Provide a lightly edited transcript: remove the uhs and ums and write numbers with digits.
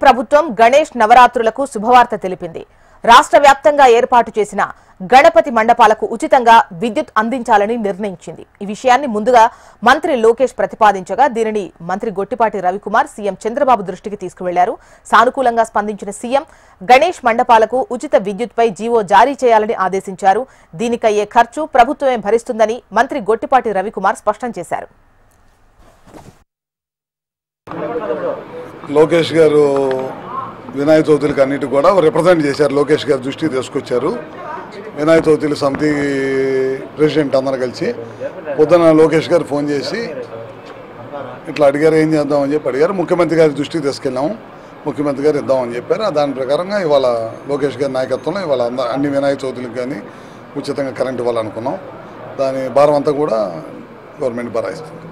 ప్రభుత్వం గణేష్ నవరాత్రులకు శుభవార్త తెలిపింది. రాష్ట్ర వ్యాప్తంగా ఏర్పాటు చేసిన గణపతి మండపాలకు ఉచితంగా విద్యుత్ అందించాలని నిర్ణయించింది. ఈ విషయాన్ని ముందుగా మంత్రి లోకేష్ ప్రతిపాదించగా దీనిని మంత్రి గొట్టిపాటి రవికుమార్ సీఎం చంద్రబాబు దృష్టికి తీసుకువెళ్లారు. సానుకూలంగా స్పందించిన సీఎం గణేష్ మండపాలకు ఉచిత విద్యుత్పై జీవో జారీ చేయాలని ఆదేశించారు. దీనికయ్యే ఖర్చు ప్రభుత్వమే భరిస్తుందని మంత్రి గొట్టిపాటి రవికుమార్ స్పష్టం చేశారు. లోకేష్ గారు వినాయక చవితులకి అన్నిటి కూడా రిప్రజెంట్ చేశారు. లోకేష్ గారు దృష్టికి తీసుకొచ్చారు. వినాయక చవితుల సమితి ప్రెసిడెంట్ అందరూ కలిసి పొద్దున లోకేష్ గారు ఫోన్ చేసి ఇట్లా అడిగారు, ఏం చేద్దామని చెప్పి అడిగారు. ముఖ్యమంత్రి గారి దృష్టికి తీసుకెళ్ళాము. ముఖ్యమంత్రి గారు ఇద్దామని చెప్పారు. దాని ప్రకారంగా ఇవాళ లోకేష్ గారి నాయకత్వంలో ఇవాళ అన్ని వినాయక చవితులకు కానీ ఉచితంగా కరెంట్ ఇవ్వాలనుకున్నాం. దాని భారం అంతా కూడా గవర్నమెంట్ భరాయిస్తుంది.